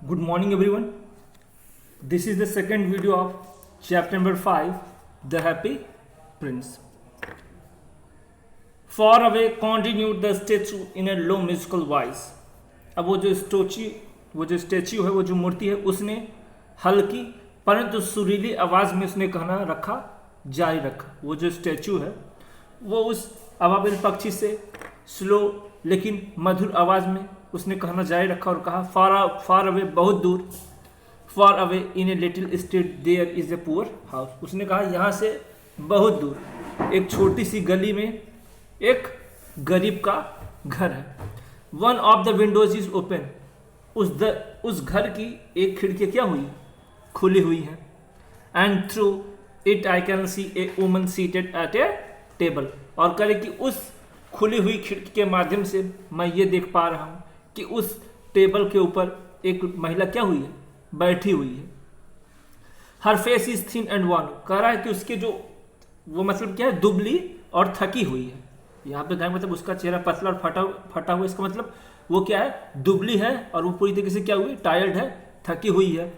Good morning, everyone. This is the second video of chapter number 5, The Happy Prince. Far away continued the statue in a low musical voice. अब वो जो statue है, वो जो मूर्ति है, उसने हल्की परंतु सुरीली आवाज में उसने कहना रखा, जारी रखा। वो जो स्टैच्यू है वो उस अबाबिल पक्षी से स्लो लेकिन मधुर आवाज में उसने कहना जारी रखा और कहा, फार अवे, बहुत दूर, far away in a little state there is a poor house. उसने कहा यहाँ से बहुत दूर एक छोटी सी गली में एक गरीब का घर है। One of the Windows is open, उस घर की एक खिड़की क्या हुई, खुली हुई है। And through it I can see a woman seated at A table, और करे कि उस खुली हुई खिड़की के माध्यम से मैं ये देख पा रहा हूँ कि उस टेबल के ऊपर एक महिला क्या हुई है, बैठी हुई है। Her face is thin and wan, कह रहा है कि उसके जो वो मतलब क्या है, दुबली और थकी हुई है। यहाँ पे मतलब उसका चेहरा पतला और फटा हुआ, इसका मतलब वो क्या है, दुबली है और वो पूरी तरीके से क्या हुई, टायर्ड है, थकी हुई है।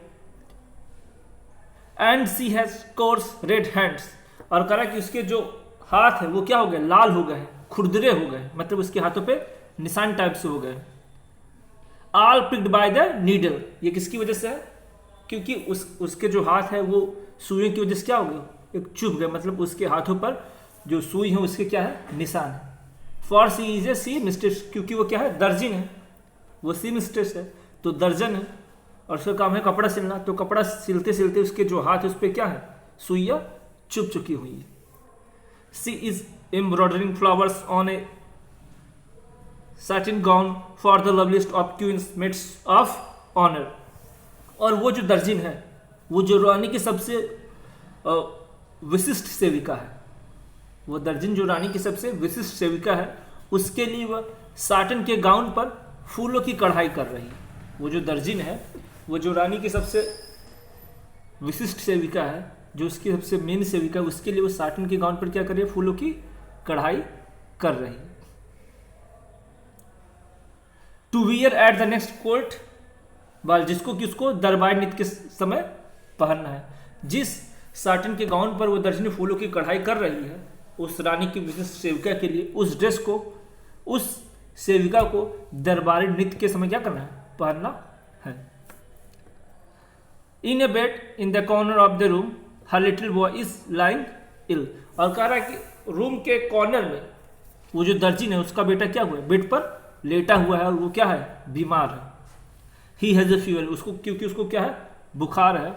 And she has coarse red hands, और कह रहा है कि उसके जो हाथ है वो क्या हो गए, लाल हो गए, खुरदरे हो गए, मतलब उसके हाथों पे निशान टाइप से हो गए। All picked by the needle, ये किसकी वजह से है, क्योंकि उसके जो हाथ है वो सुइयों की वजह से क्या हो गए, एक चुभ गए, मतलब उसके हाथों पर जो सुई है उसके क्या है, निशान है। For she is a seamstress, क्योंकि वो क्या है, दर्जन है, वो सी मिस्ट्रेस है तो दर्जन है, और उसका काम है कपड़ा सिलना, तो कपड़ा सिलते सिलते उसके जो हाथ है उस पर क्या है, सुइयां चुभ चुकी हुई है। She is embroidering flowers on a satin gown for the loveliest of queens maids of honor, और वो जो दर्जिन है वो जो रानी की सबसे विशिष्ट सेविका है, वो दर्जिन जो रानी की सबसे विशिष्ट सेविका है, उसके लिए वह साटन के गाउन पर फूलों की कढ़ाई कर रही है। वो जो दर्जिन है वो जो रानी की सबसे विशिष्ट सेविका है, जो उसकी सबसे मेन सेविका है, उसके लिए वो साटन के गाउन पर क्या कर रही है, फूलों की कढ़ाई कर रही है। To wear at the next court ball, जिसको कि उसको दरबार नृत्य के समय पहनना है। जिस साटन के गाउन पर वो दर्जनी फूलों की कढ़ाई कर रही है, उस रानी की विशिष्ट सेविका के लिए उस ड्रेस को, उस सेविका को दरबारी नृत्य के समय क्या करना है, पहनना है। In a bed in the corner of the room her little boy is lying ill, और कह रहा है कि रूम के कॉर्नर में वो जो दर्जिन है उसका बेटा क्या हुआ है, बेड पर लेटा हुआ है और वो क्या है, बीमार है। ही हैज ए फीवर, उसको क्योंकि उसको क्या है, बुखार है।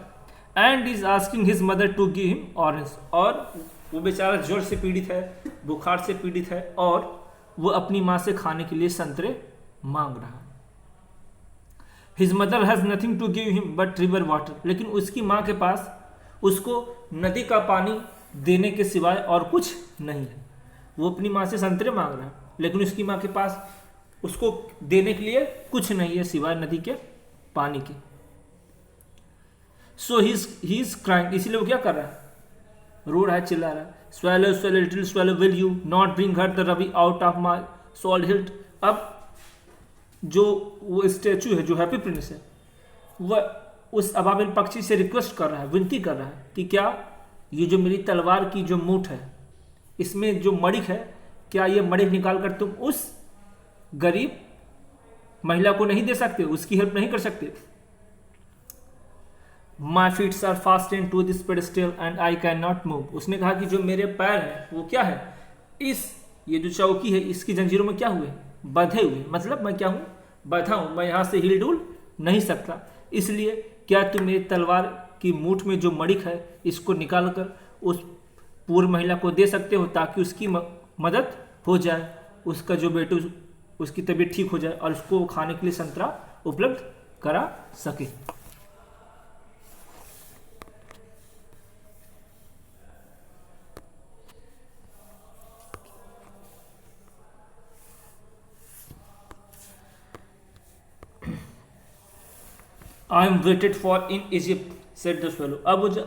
And is asking his mother to give him orange, और वो बेचारा ज्वर से पीड़ित है, बुखार से पीड़ित है, और वो अपनी माँ से खाने के लिए संतरे मांग रहा है। His mother has nothing to give him but river water, लेकिन उसकी माँ के पास उसको नदी का पानी देने के सिवाय और कुछ नहीं है। वो अपनी माँ से संतरे मांग रहा है, लेकिन उसकी माँ के पास उसको देने के लिए कुछ नहीं है सिवाय नदी के पानी के। सो ही इज क्राइंग, इसीलिए वो क्या कर रहा है, रो रहा है, चिल्ला रहा है। Swallow swallow little swallow will you not bring her the ruby out of my sword hilt. अब जो वो स्टैचू है, जो हैप्पी प्रिंस है, वह उस अबाबिल पक्षी से रिक्वेस्ट कर रहा है, विनती कर रहा है कि क्या ये जो मेरी तलवार की जो मूठ है, इसमें जो मणिक है, क्या ये मणिक निकाल कर तुम उस गरीब महिला को नहीं दे सकते, उसकी हेल्प नहीं कर सकते। My feets are fastened to this pedestal and I can not move, उसने कहा कि जो मेरे पैर हैं वो क्या है, ये जो चौकी है इसकी जंजीरों में क्या हुए, बंधे हुए, मतलब मैं क्या हूं, बंधा हूं, मैं यहां से हिल डुल नहीं सकता। इसलिए क्या तुम मेरी तलवार की मूठ में जो मणिक है इसको निकाल कर उस पूर्व महिला को दे सकते हो, ताकि उसकी मदद हो जाए, उसका जो बेटू, उसकी तबीयत ठीक हो जाए और उसको खाने के लिए संतरा उपलब्ध करा सके। I am waited for in Egypt said the swallow, अब वो जो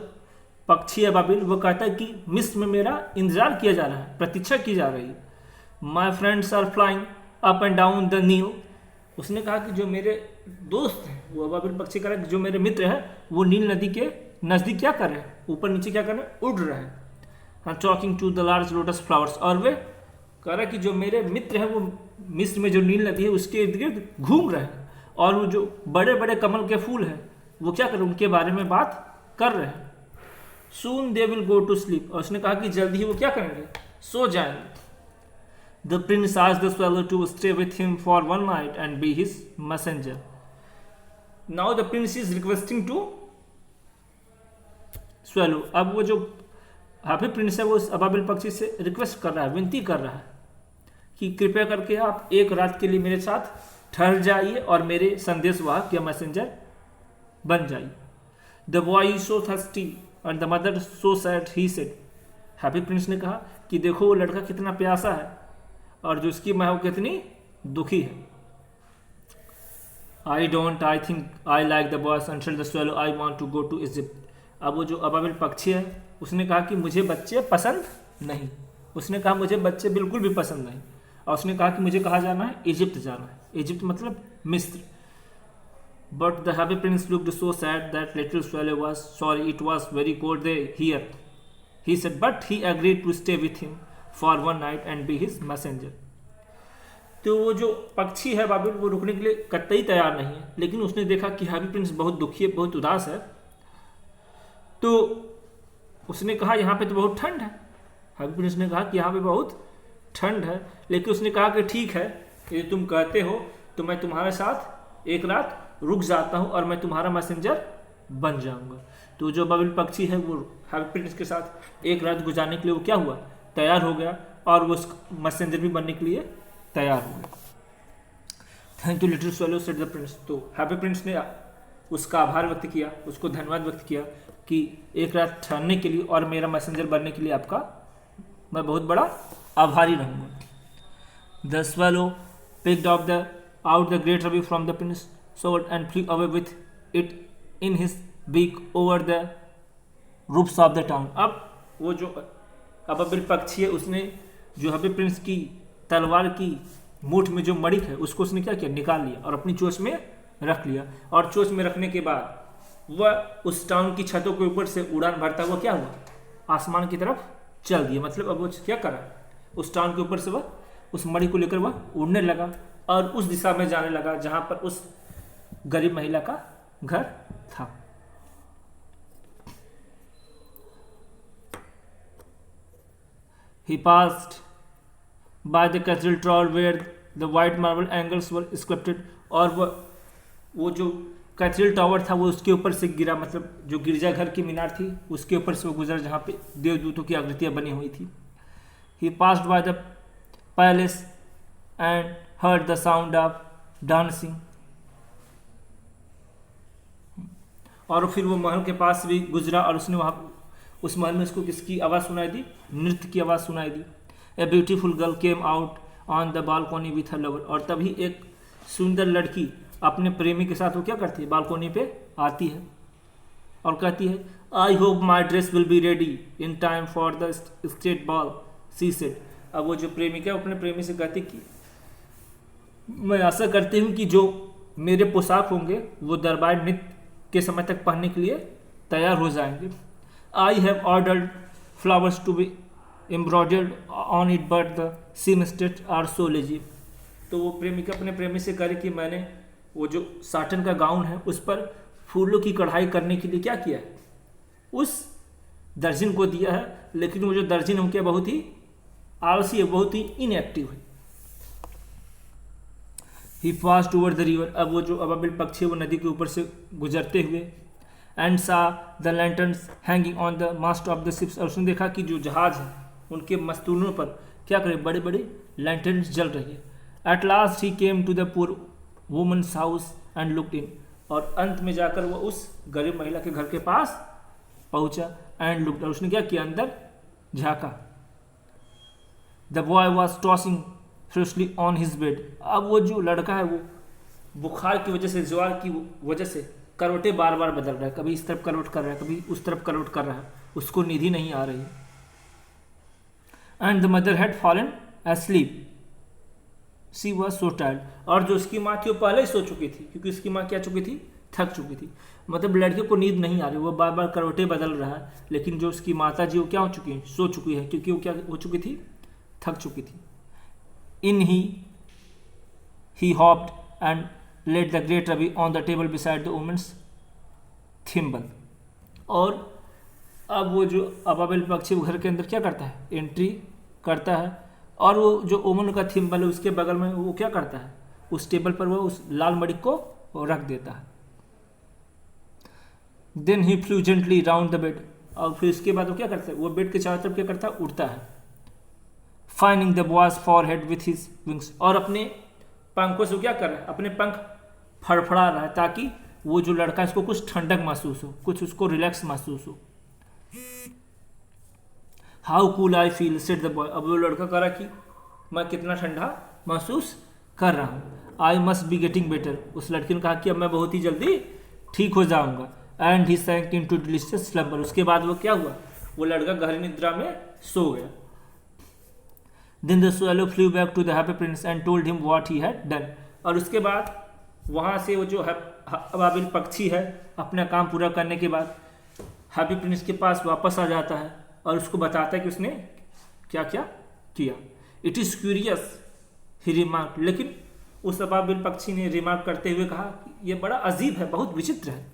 पक्षी है बाबिल, वो कहता है कि मिस्र में मेरा इंतजार किया जा रहा है, प्रतीक्षा की जा रही है। My friends are flying up and down the Nile, उसने कहा कि जो मेरे दोस्त हैं, वो अबाबिल पक्षी कह रहा है कि जो मेरे मित्र हैं वो नील नदी के नज़दीक क्या कर रहे हैं, ऊपर नीचे क्या कर रहे हैं, उड़ रहे हैं। हाँ, talking to the large lotus flowers, और वे कह रहा है कि जो मेरे मित्र हैं वो मिस्र में जो नील नदी है उसके इर्द गिर्द घूम रहे हैं, और वो जो बड़े बड़े कमल के फूल हैं वो क्या कर रहे हैं, उनके बारे में बात कर रहे हैं। Soon they will go to sleep, और उसने कहा कि जल्दी ही वो क्या करेंगे, सो जाएंगे। The prince asked the swallow to stay with him for one night and be his messenger. Now the prince is requesting to swallow, अब वो जो हैप्पी प्रिंस है वो उस अबाबिल पक्षी से रिक्वेस्ट कर रहा है, विनती कर रहा है कि कृपया करके आप एक रात के लिए मेरे साथ ठहर जाइए और मेरे संदेशवाहक या मैसेंजर बन जाइए। The boy is so thirsty and the mother so sad, he said. Happy Prince ने कहा कि देखो वो लड़का कितना प्यासा है और जो उसकी माँ वो कितनी दुखी है। I think I like the boys answered the swallow, I want to go to Egypt. अब वो जो अबाबिल पक्षी है उसने कहा कि मुझे बच्चे पसंद नहीं, उसने कहा मुझे बच्चे बिल्कुल भी पसंद नहीं, और उसने कहा कि मुझे कहाँ जाना है, इजिप्ट जाना है। इजिप्ट मतलब मिस्र। But the happy prince looked so sad that little swallow was sorry, it was very cold there here, he said, but he agreed to stay with him for one night and be his messenger. तो वो जो पक्षी है बाबिल वो रुकने के लिए कतई तैयार नहीं है, लेकिन उसने देखा कि हैप्पी प्रिंस बहुत दुखी है, बहुत उदास है, तो उसने कहा यहाँ पे तो बहुत ठंड है। हैप्पी प्रिंस ने कहा कि यहाँ पे बहुत ठंड है, लेकिन उसने कहा कि ठीक है, यदि तुम कहते हो तो मैं तुम्हारे साथ एक रात रुक जाता हूँ और मैं तुम्हारा मैसेंजर बन जाऊँगा। तो जो अबाबिल पक्षी है वो हैप्पी प्रिंस के साथ एक रात गुजारने के लिए वो क्या हुआ, तैयार हो गया, और वो उस मैसेंजर भी बनने के लिए तैयार हो गया। Thank you little swallow said the Prince. तो हैप्पी प्रिंस ने उसका आभार व्यक्त किया, उसको धन्यवाद व्यक्त किया कि एक रात ठहरने के लिए और मेरा मैसेंजर बनने के लिए आपका मैं बहुत बड़ा आभारी रहूँगा। The swallow picked up out the great rubby from the prince's sword and flew away with it in his beak over the roofs of the town। अब वो जो अबाबिल पक्षी है उसने जो हैप्पी प्रिंस की तलवार की मूठ में जो मणिक है उसको उसने क्या किया, निकाल लिया और अपनी चोंच में रख लिया, और चोंच में रखने के बाद वह उस टाउन की छतों के ऊपर से उड़ान भरता हुआ क्या हुआ, आसमान की तरफ चल दिया। मतलब अब वो क्या करा, उस टाउन के ऊपर से वह उस मणि को लेकर वह उड़ने लगा और उस दिशा में जाने लगा जहां पर उस गरीब महिला का घर था। He passed by the cathedral tower where the white marble angles were sculpted, और वो जो कैथेड्रल टावर था वो उसके ऊपर से गिरा, मतलब जो गिरजाघर की मीनार थी उसके ऊपर से वो गुजरा जहाँ पे देवदूतों की आकृतियाँ बनी हुई थी। He passed by the palace and heard the sound of dancing, और फिर वो महल के पास भी गुजरा और उसने वहाँ उस महल में उसको किसकी आवाज़ सुनाई दी, नृत्य की आवाज़ सुनाई दी। A beautiful girl came out on the balcony with her lover, और तभी एक सुंदर लड़की अपने प्रेमी के साथ वो क्या करती है, बालकोनी पे आती है और कहती है, I hope my dress will be ready in time for the state ball, she said. अब वो जो प्रेमिका अपने प्रेमी से कहती कि मैं आशा करती हूँ कि जो मेरे पोशाक होंगे वो दरबार नृत्य के समय तक पहनने के लिए तैयार हो जाएंगे। I have ordered flowers to be embroidered on it but the seamstresses are so lazy. तो वो प्रेमिका अपने प्रेमी से कह रही कि मैंने वो जो साटन का गाउन है उस पर फूलों की कढ़ाई करने के लिए क्या किया है, उस दर्जन को दिया है, लेकिन वो जो दर्जन है क्या बहुत ही आलसी है, बहुत ही इनएक्टिव है। ही पास्ड ओवर द रिवर, अब वो जो अबाबिल पक्षी वो नदी के ऊपर से गुजरते हुए, and saw the lanterns hanging on the mast of the ships, और उसने देखा कि जो जहाज है उनके मस्तूलों पर क्या करे, बड़े बड़े लैंटर्न्स जल रही है। At last he came to the poor woman's house and looked in, और अंत में जाकर वो उस गरीब महिला के घर के पास पहुंचा एंड लुक्ड, और उसने क्या किया, अंदर झाँका। The boy was tossing freshly on his bed, अब वो जो लड़का है वो बुखार की वजह से, ज्वार की वजह से करवटें बार बार बदल रहा है, कभी इस तरफ करवट कर रहा है, कभी उस तरफ करवट कर रहा है, उसको नींद ही नहीं आ रही है। And the mother had fallen asleep, she was so tired. और जो उसकी माँ थी वो पहले ही सो चुकी थी, क्योंकि उसकी माँ क्या चुकी थी, थक चुकी थी। मतलब लड़के को नींद नहीं आ रही, वो बार बार करवटें बदल रहा है, लेकिन जो उसकी माता जी वो क्या हो चुकी है, सो चुकी है, क्योंकि वो क्या हो चुकी थी, थक चुकी थी। In he hopped and laid the great ruby on the table beside the woman's thimble. और अब वो जो अबाबिल पक्षी घर के अंदर क्या करता है, एंट्री करता है, और वो जो ओमन का थिम्बल है उसके बगल में वो क्या करता है, उस टेबल पर वो उस लाल मणि को रख देता है। Then he flew gently round the bed. और फिर उसके बाद वो क्या करता है, वो बेड के चारों तरफ क्या करता है, उड़ता है। Fining the boys forehead with his wings. और अपने पंखों से क्या कर रहा है, अपने पंख फड़फड़ा रहा है, ताकि वो जो लड़का है उसको कुछ ठंडक महसूस हो, कुछ उसको रिलैक्स महसूस हो। How cool I feel said the boy. अब वो लड़का कह रहा कि मैं कितना ठंडा महसूस कर रहा हूँ। I must be getting better. उस लड़की ने कहा कि अब मैं बहुत ही जल्दी ठीक हो जाऊंगा। And he sank into delicious slumber. उसके बाद वो क्या हुआ, वो लड़का गहरी निद्रा में सो गया। Then the swallow flew back to the happy prince and told him what he had done. और उसके बाद वहाँ से वो जो अबाबिल पक्षी है अपना काम पूरा करने के बाद हैप्पी प्रिंस के पास वापस आ जाता है और उसको बताता है कि उसने क्या क्या किया। It is curious he remark. लेकिन उस अबाबिल पक्षी ने रिमार्क करते हुए कहा कि यह बड़ा अजीब है, बहुत विचित्र है।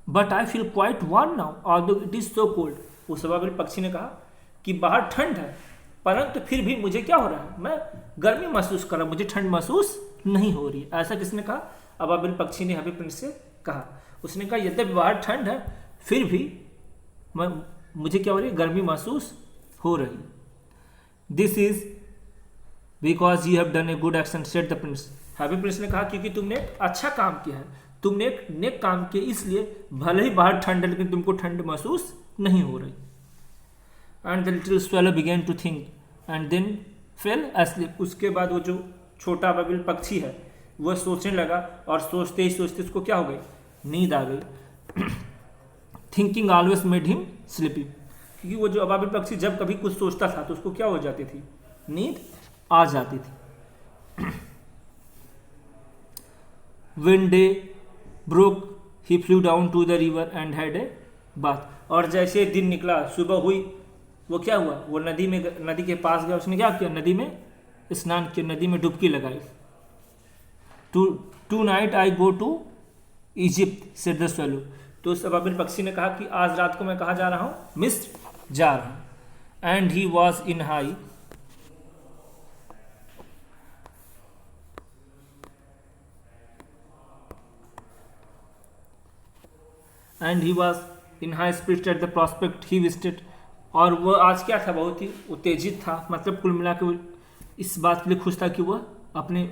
But I feel quite warm now although it is so cold. उस अबाबिल पक्षी ने कहा कि बाहर ठंड है, परंतु फिर भी मुझे क्या हो रहा है, मैं गर्मी महसूस कर रहा हूं, मुझे ठंड महसूस नहीं हो रही। ऐसा किसने कहा, अबाबिल पक्षी ने हैप्पी प्रिंस से कहा। उसने कहा यद्यपि बाहर ठंड है फिर भी मुझे क्या हो रही है, गर्मी महसूस हो रही। This is because you have done a good action said the Prince. Happy Prince ने कहा क्योंकि तुमने एक अच्छा काम किया है, तुमने एक नेक काम किया, इसलिए भले ही बाहर ठंड है लेकिन तुमको ठंड महसूस नहीं हो रही। And the little swallow began to think and then fell asleep. उसके बाद वो जो छोटा अबाबिल पक्षी है वह सोचने लगा और सोचते ही सोचते उसको क्या हो गई, नींद आ गई। Thinking always made him sleepy. क्योंकि वो जो अबाबिल पक्षी जब कभी कुछ सोचता था तो उसको क्या हो जाती थी, नींद आ जाती थी। When day broke, he flew down to the river and had a bath. और जैसे दिन निकला, सुबह हुई, वो क्या हुआ, वो नदी के पास गया। उसने क्या किया, नदी में स्नान किया, नदी में डुबकी लगाई। Tonight I go to Egypt said the swallow। तो उस अबाबिल पक्षी ने कहा कि आज रात को मैं कहाँ जा रहा हूँ, मिस्र जा रहा हूँ। And he was in high and he was in high spirit at the prospect he visited. और वह आज क्या था, बहुत ही उत्तेजित था। मतलब कुल मिला के इस बात के लिए खुश था कि वह अपने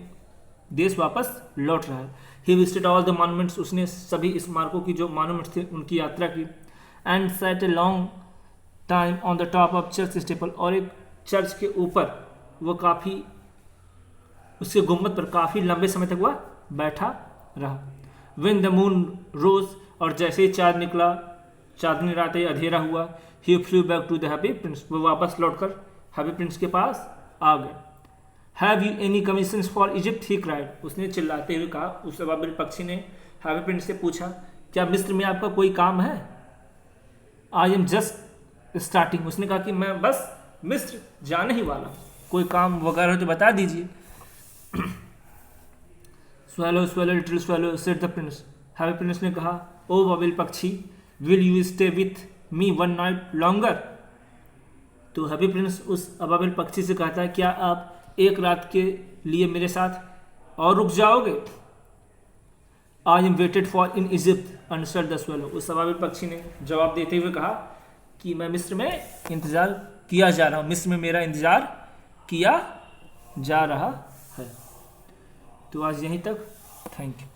देश वापस लौट रहा है। He visited all the monuments. उसने सभी स्मारकों की जो मॉन्यूमेंट्स थे उनकी यात्रा की। And set a long time on the top of church staple. और एक चर्च के ऊपर वह काफ़ी, उसके गुम्बद पर काफ़ी लंबे समय तक वह बैठा रहा। व्हेन द मून रोज। और जैसे ही चाँद निकला, चांदनी रात ही अंधेरा हुआ। He flew back to the happy Prince. वो वापस लौटकर हैप्पी प्रिंस के पास आ गए। Have you any commission for Egypt he cried. उसने चिल्लाते हुए कहा। उस अबाबिल पक्षी ने हैप्पी प्रिंस से पूछा क्या मिस्र में आपका कोई काम है। I am just starting. उसने कहा कि मैं बस मिस्र जाने ही वाला, कोई काम वगैरह तो बता दीजिए। Swallow swallow little swallow said the Prince. Happy Prince ने कहा ओ अबाबिल पक्षी, will you stay with me one night longer. तो हैप्पी प्रिंस उस अबाबिल पक्षी से कहता है क्या आप एक रात के लिए मेरे साथ और रुक जाओगे। I am waited for in Egypt answered the swallow. उस अबाबिल पक्षी ने जवाब देते हुए कहा कि मैं मिस्र में इंतज़ार किया जा रहा हूँ, मिस्र में मेरा इंतज़ार किया जा रहा है। तो आज यहीं तक, थैंक यू।